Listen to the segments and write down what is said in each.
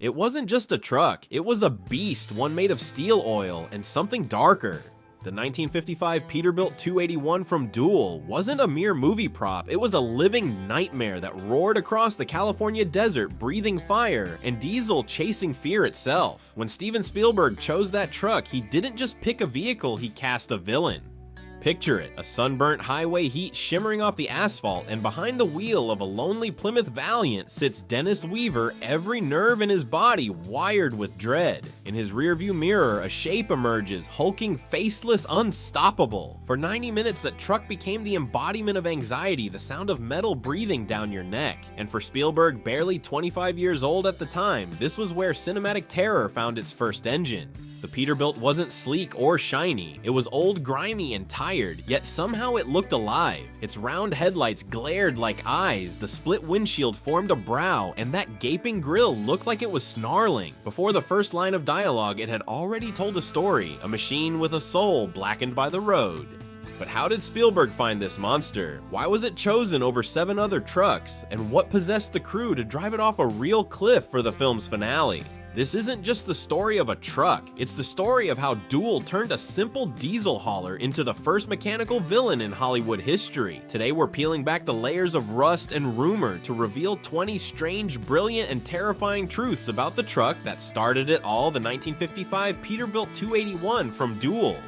It wasn't just a truck, it was a beast, one made of steel oil and something darker. The 1955 Peterbilt 281 from Duel wasn't a mere movie prop, it was a living nightmare that roared across the California desert, breathing fire, and diesel chasing fear itself. When Steven Spielberg chose that truck, he didn't just pick a vehicle, he cast a villain. Picture it, a sunburnt highway heat shimmering off the asphalt, and behind the wheel of a lonely Plymouth Valiant sits Dennis Weaver, every nerve in his body wired with dread. In his rearview mirror, a shape emerges, hulking, faceless, unstoppable. For 90 minutes, that truck became the embodiment of anxiety, the sound of metal breathing down your neck. And for Spielberg, barely 25 years old at the time, this was where cinematic terror found its first engine. The Peterbilt wasn't sleek or shiny, it was old, grimy, and tired, yet somehow it looked alive. Its round headlights glared like eyes, the split windshield formed a brow, and that gaping grille looked like it was snarling. Before the first line of dialogue, it had already told a story, a machine with a soul blackened by the road. But how did Spielberg find this monster? Why was it chosen over 7 other trucks? And what possessed the crew to drive it off a real cliff for the film's finale? This isn't just the story of a truck, it's the story of how Duel turned a simple diesel hauler into the first mechanical villain in Hollywood history. Today we're peeling back the layers of rust and rumor to reveal 20 strange, brilliant, and terrifying truths about the truck that started it all, the 1955 Peterbilt 281 from Duel.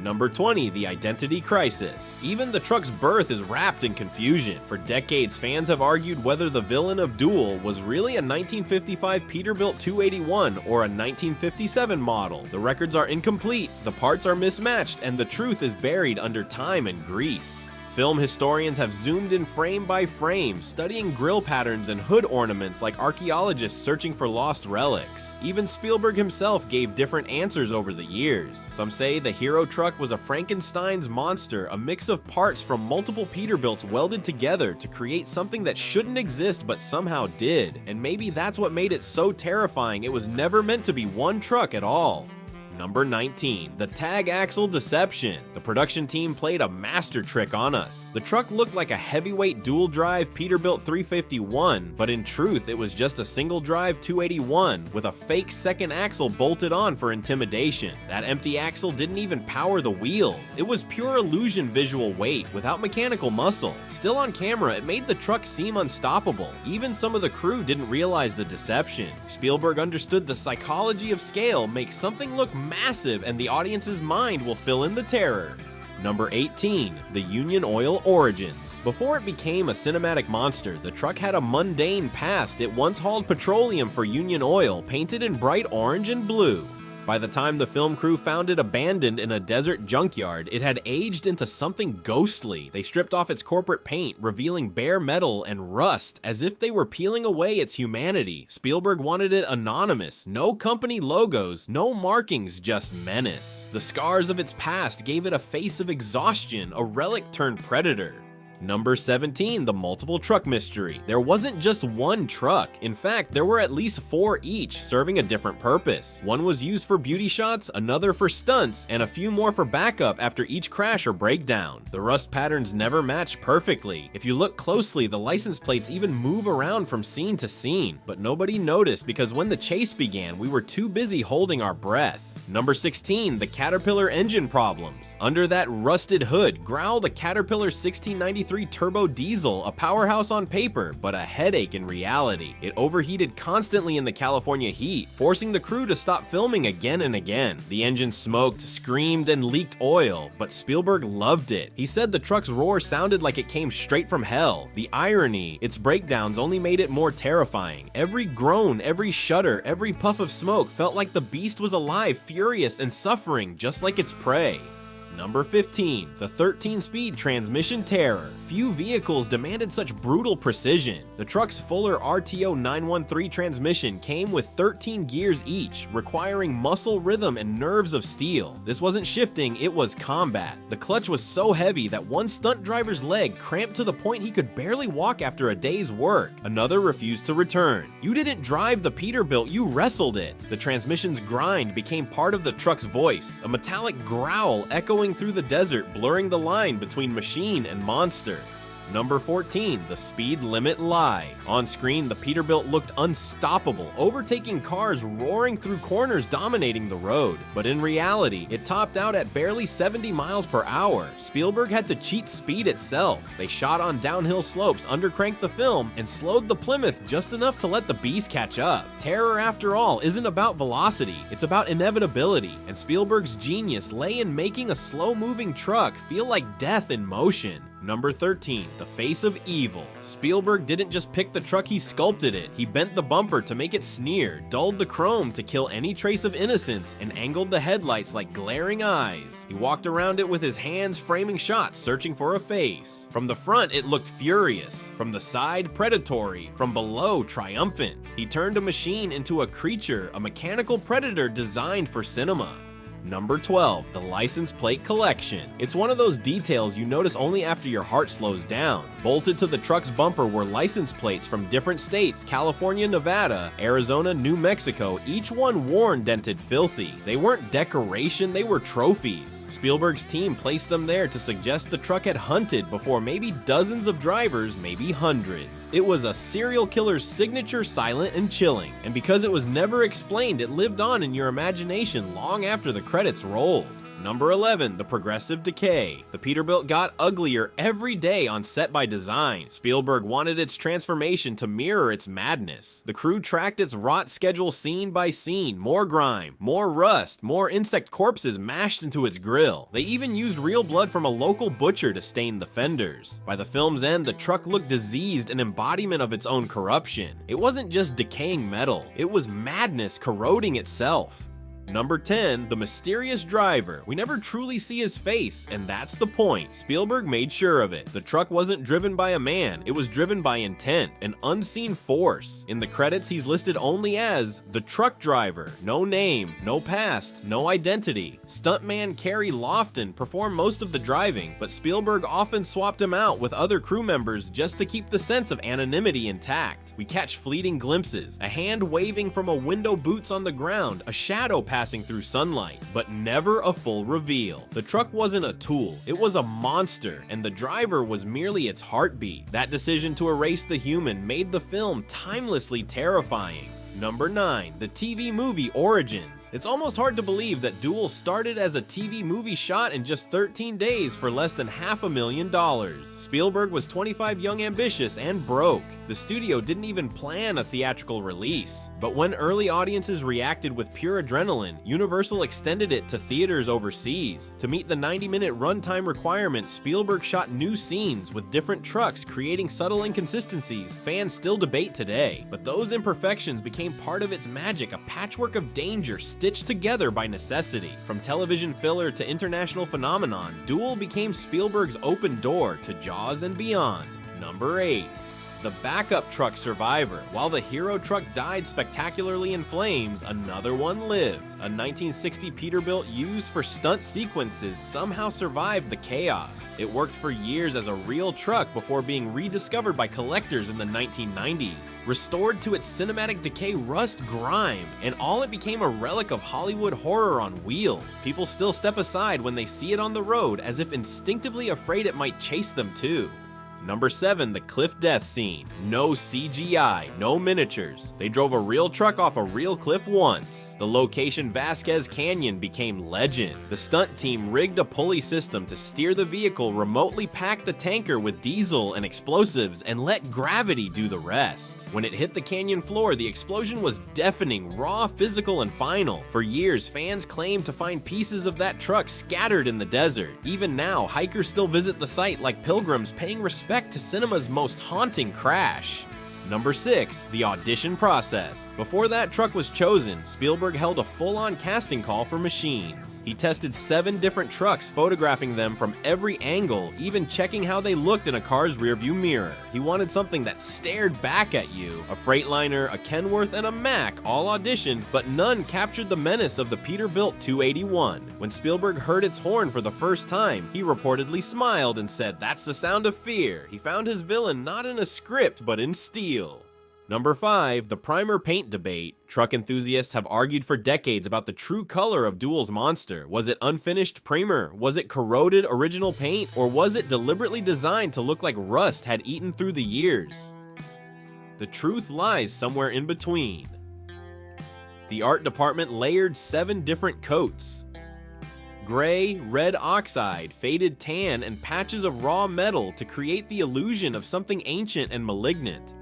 Number 20, the identity crisis. Even the truck's birth is wrapped in confusion. For decades, fans have argued whether the villain of Duel was really a 1955 Peterbilt 281 or a 1957 model. The records are incomplete, the parts are mismatched, and the truth is buried under time and grease. Film historians have zoomed in frame by frame, studying grille patterns and hood ornaments like archaeologists searching for lost relics. Even Spielberg himself gave different answers over the years. Some say the hero truck was a Frankenstein's monster, a mix of parts from multiple Peterbilts welded together to create something that shouldn't exist but somehow did. And maybe that's what made it so terrifying, it was never meant to be one truck at all. Number 19, the tag axle deception. The production team played a master trick on us. The truck looked like a heavyweight dual-drive Peterbilt 351, but in truth it was just a single-drive 281 with a fake second axle bolted on for intimidation. That empty axle didn't even power the wheels. It was pure illusion visual weight without mechanical muscle. Still on camera, it made the truck seem unstoppable. Even some of the crew didn't realize the deception. Spielberg understood the psychology of scale makes something look massive and the audience's mind will fill in the terror. Number 18, the Union Oil origins. Before it became a cinematic monster, the truck had a mundane past. It once hauled petroleum for Union Oil, painted in bright orange and blue. By the time the film crew found it abandoned in a desert junkyard, it had aged into something ghostly. They stripped off its corporate paint, revealing bare metal and rust, as if they were peeling away its humanity. Spielberg wanted it anonymous, no company logos, no markings, just menace. The scars of its past gave it a face of exhaustion, a relic turned predator. Number 17, the multiple truck mystery. There wasn't just one truck. In fact, there were at least 4 each, serving a different purpose. One was used for beauty shots, another for stunts, and a few more for backup after each crash or breakdown. The rust patterns never matched perfectly. If you look closely, the license plates even move around from scene to scene, but nobody noticed because when the chase began, we were too busy holding our breath. Number 16, the Caterpillar engine problems. Under that rusted hood growled a Caterpillar 1693 turbo diesel, a powerhouse on paper, but a headache in reality. It overheated constantly in the California heat, forcing the crew to stop filming again and again. The engine smoked, screamed, and leaked oil, but Spielberg loved it. He said the truck's roar sounded like it came straight from hell. The irony, its breakdowns only made it more terrifying. Every groan, every shudder, every puff of smoke felt like the beast was alive, furious and suffering just like its prey. Number 15, the 13-speed transmission terror. Few vehicles demanded such brutal precision. The truck's Fuller RTO 913 transmission came with 13 gears each, requiring muscle rhythm and nerves of steel. This wasn't shifting, it was combat. The clutch was so heavy that one stunt driver's leg cramped to the point he could barely walk after a day's work. Another refused to return. You didn't drive the Peterbilt, you wrestled it. The transmission's grind became part of the truck's voice, a metallic growl echoing through the desert, blurring the line between machine and monster. Number 14, The Speed Limit Lie. On screen, the Peterbilt looked unstoppable, overtaking cars, roaring through corners, dominating the road. But in reality, it topped out at barely 70 miles per hour. Spielberg had to cheat speed itself. They shot on downhill slopes, undercranked the film, and slowed the Plymouth just enough to let the beast catch up. Terror, after all, isn't about velocity, it's about inevitability, and Spielberg's genius lay in making a slow-moving truck feel like death in motion. Number 13, The Face of Evil. Spielberg didn't just pick the truck, he sculpted it. He bent the bumper to make it sneer, dulled the chrome to kill any trace of innocence, and angled the headlights like glaring eyes. He walked around it with his hands framing shots, searching for a face. From the front, it looked furious. From the side, predatory. From below, triumphant. He turned a machine into a creature, a mechanical predator designed for cinema. Number 12, The License Plate Collection. It's one of those details you notice only after your heart slows down. Bolted to the truck's bumper were license plates from different states: California, Nevada, Arizona, New Mexico, each one worn, dented, filthy. They weren't decoration, they were trophies. Spielberg's team placed them there to suggest the truck had hunted before maybe dozens of drivers, maybe hundreds. It was a serial killer's signature, silent and chilling. And because it was never explained, it lived on in your imagination long after the credits rolled. Number 11, The Progressive Decay. The Peterbilt got uglier every day on set by design. Spielberg wanted its transformation to mirror its madness. The crew tracked its rot schedule scene by scene: more grime, more rust, more insect corpses mashed into its grill. They even used real blood from a local butcher to stain the fenders. By the film's end, the truck looked diseased, an embodiment of its own corruption. It wasn't just decaying metal, it was madness corroding itself. Number 10, The Mysterious Driver. We never truly see his face, and that's the point. Spielberg made sure of it. The truck wasn't driven by a man, it was driven by intent, an unseen force. In the credits, he's listed only as the truck driver. No name, no past, no identity. Stuntman Kerry Lofton performed most of the driving, but Spielberg often swapped him out with other crew members just to keep the sense of anonymity intact. We catch fleeting glimpses, a hand waving from a window, boots on the ground, a shadow passing through sunlight, but never a full reveal. The truck wasn't a tool, it was a monster, and the driver was merely its heartbeat. That decision to erase the human made the film timelessly terrifying. Number 9, the TV movie Origins. It's almost hard to believe that Duel started as a TV movie shot in just 13 days for less than $500,000. Spielberg was 25, young, ambitious, and broke. The studio didn't even plan a theatrical release. But when early audiences reacted with pure adrenaline, Universal extended it to theaters overseas. To meet the 90-minute runtime requirement, Spielberg shot new scenes with different trucks, creating subtle inconsistencies fans still debate today. But those imperfections became part of its magic, a patchwork of danger stitched together by necessity. From television filler to international phenomenon, Duel became Spielberg's open door to Jaws and beyond. Number 8. The Backup Truck Survivor. While the hero truck died spectacularly in flames, another one lived. A 1960 Peterbilt used for stunt sequences somehow survived the chaos. It worked for years as a real truck before being rediscovered by collectors in the 1990s. Restored to its cinematic decay, rust, grime, and all, it became a relic of Hollywood horror on wheels. People still step aside when they see it on the road, as if instinctively afraid it might chase them too. Number 7, the cliff death scene. No CGI, no miniatures. They drove a real truck off a real cliff once. The location, Vasquez Canyon, became legend. The stunt team rigged a pulley system to steer the vehicle, remotely packed the tanker with diesel and explosives, and let gravity do the rest. When it hit the canyon floor, the explosion was deafening, raw, physical, and final. For years, fans claimed to find pieces of that truck scattered in the desert. Even now, hikers still visit the site like pilgrims, paying respect to cinema's most haunting crash. Number 6, the Audition Process. Before that truck was chosen, Spielberg held a full-on casting call for machines. He tested 7 different trucks, photographing them from every angle, even checking how they looked in a car's rearview mirror. He wanted something that stared back at you. A Freightliner, a Kenworth, and a Mack all auditioned, but none captured the menace of the Peterbilt 281. When Spielberg heard its horn for the first time, he reportedly smiled and said, "That's the sound of fear." He found his villain not in a script, but in steel. Number 5, the primer paint debate. Truck enthusiasts have argued for decades about the true color of Duel's monster. Was it unfinished primer? Was it corroded original paint? Or was it deliberately designed to look like rust had eaten through the years? The truth lies somewhere in between. The art department layered 7 different coats. Gray, red oxide, faded tan, and patches of raw metal to create the illusion of something ancient and malignant.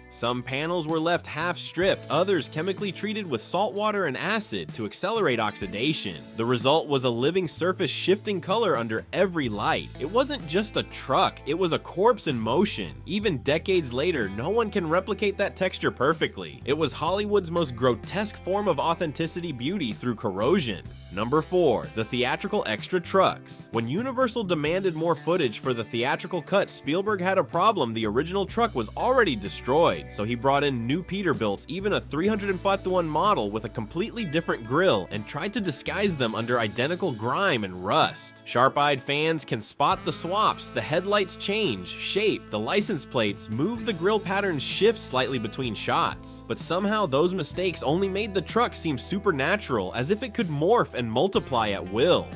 Some panels were left half-stripped, others chemically treated with salt water and acid to accelerate oxidation. The result was a living surface shifting color under every light. It wasn't just a truck, it was a corpse in motion. Even decades later, no one can replicate that texture perfectly. It was Hollywood's most grotesque form of authenticity beauty through corrosion. Number 4, the theatrical extra trucks. When Universal demanded more footage for the theatrical cut, Spielberg had a problem. The original truck was already destroyed, so he brought in new Peterbilts, even a 305-to-1 model with a completely different grille, and tried to disguise them under identical grime and rust. Sharp-eyed fans can spot the swaps, the headlights change shape, the license plates move, the grille patterns shift slightly between shots. But somehow those mistakes only made the truck seem supernatural, as if it could morph and multiply at will.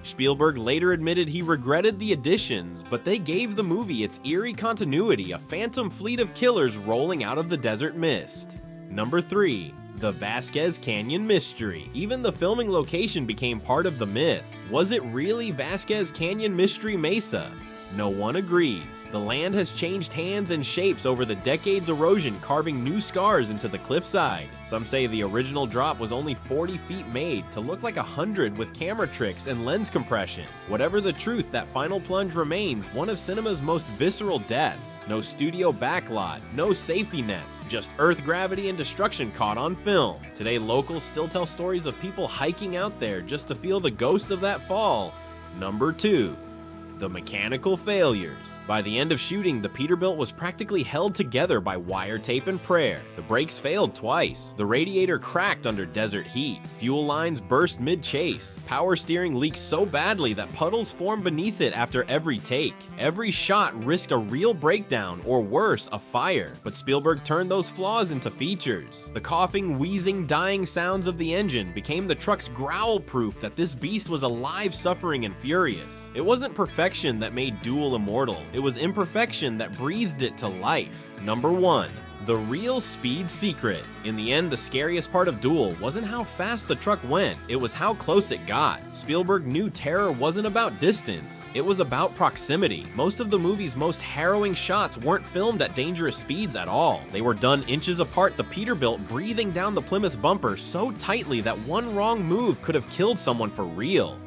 Spielberg later admitted he regretted the additions, but they gave the movie its eerie continuity, a phantom fleet of killers rolling out of the desert mist. Number 3, the Vasquez Canyon mystery. Even the filming location became part of the myth. Was it really Vasquez Canyon Mystery Mesa? No one agrees. The land has changed hands and shapes over the decades' erosion, carving new scars into the cliffside. Some say the original drop was only 40 feet made to look like 100 with camera tricks and lens compression. Whatever the truth, that final plunge remains one of cinema's most visceral deaths. No studio backlot, no safety nets, just earth gravity and destruction caught on film. Today, locals still tell stories of people hiking out there just to feel the ghost of that fall. Number 2, the mechanical failures. By the end of shooting, the Peterbilt was practically held together by wire tape and prayer. The brakes failed twice. The radiator cracked under desert heat. Fuel lines burst mid-chase. Power steering leaked so badly that puddles formed beneath it after every take. Every shot risked a real breakdown, or worse, a fire. But Spielberg turned those flaws into features. The coughing, wheezing, dying sounds of the engine became the truck's growl proof that this beast was alive, suffering, and furious. It wasn't perfection that made Duel immortal. It was imperfection that breathed it to life. Number 1, the real speed secret. In the end, the scariest part of Duel wasn't how fast the truck went, it was how close it got. Spielberg knew terror wasn't about distance, it was about proximity. Most of the movie's most harrowing shots weren't filmed at dangerous speeds at all. They were done inches apart, the Peterbilt breathing down the Plymouth bumper so tightly that one wrong move could have killed someone for real.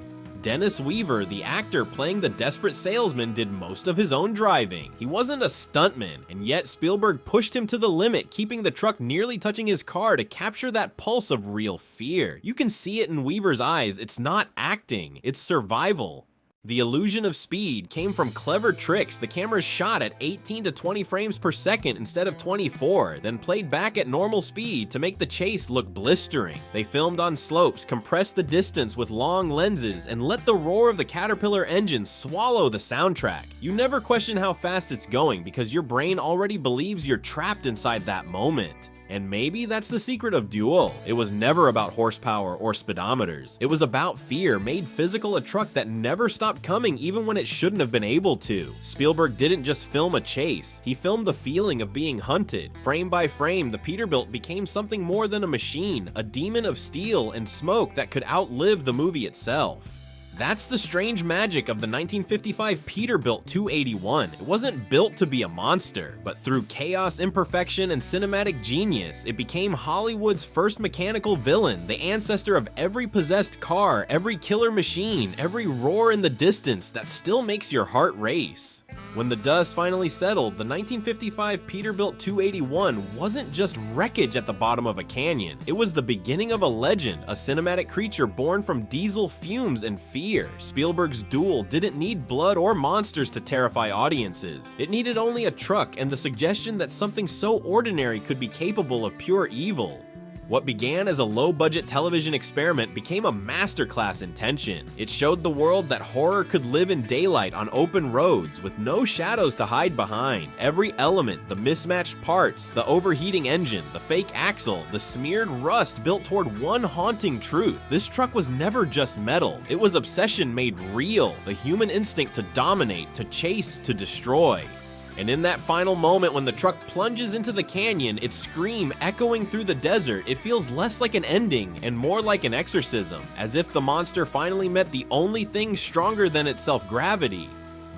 Dennis Weaver, the actor playing the desperate salesman, did most of his own driving. He wasn't a stuntman, and yet Spielberg pushed him to the limit, keeping the truck nearly touching his car to capture that pulse of real fear. You can see it in Weaver's eyes. It's not acting, it's survival. The illusion of speed came from clever tricks. The camera shot at 18 to 20 frames per second instead of 24, then played back at normal speed to make the chase look blistering. They filmed on slopes, compressed the distance with long lenses, and let the roar of the Caterpillar engine swallow the soundtrack. You never question how fast it's going because your brain already believes you're trapped inside that moment. And maybe that's the secret of Duel. It was never about horsepower or speedometers. It was about fear made physical, a truck that never stopped coming even when it shouldn't have been able to. Spielberg didn't just film a chase, he filmed the feeling of being hunted. Frame by frame, the Peterbilt became something more than a machine, a demon of steel and smoke that could outlive the movie itself. That's the strange magic of the 1955 Peterbilt 281. It wasn't built to be a monster, but through chaos, imperfection, and cinematic genius, it became Hollywood's first mechanical villain, the ancestor of every possessed car, every killer machine, every roar in the distance that still makes your heart race. When the dust finally settled, the 1955 Peterbilt 281 wasn't just wreckage at the bottom of a canyon. It was the beginning of a legend, a cinematic creature born from diesel fumes and fear. Spielberg's Duel didn't need blood or monsters to terrify audiences. It needed only a truck and the suggestion that something so ordinary could be capable of pure evil. What began as a low-budget television experiment became a masterclass in tension. It showed the world that horror could live in daylight on open roads with no shadows to hide behind. Every element, the mismatched parts, the overheating engine, the fake axle, the smeared rust built toward one haunting truth. This truck was never just metal. It was obsession made real, the human instinct to dominate, to chase, to destroy. And in that final moment when the truck plunges into the canyon, its scream echoing through the desert, it feels less like an ending and more like an exorcism, as if the monster finally met the only thing stronger than itself, gravity.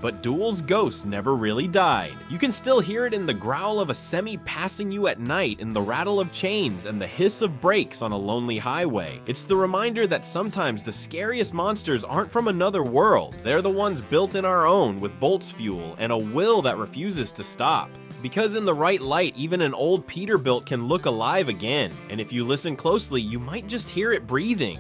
But Duel's ghost never really died. You can still hear it in the growl of a semi passing you at night, in the rattle of chains, and the hiss of brakes on a lonely highway. It's the reminder that sometimes the scariest monsters aren't from another world. They're the ones built in our own with bolts fuel and a will that refuses to stop. Because in the right light, even an old Peterbilt can look alive again. And if you listen closely, you might just hear it breathing.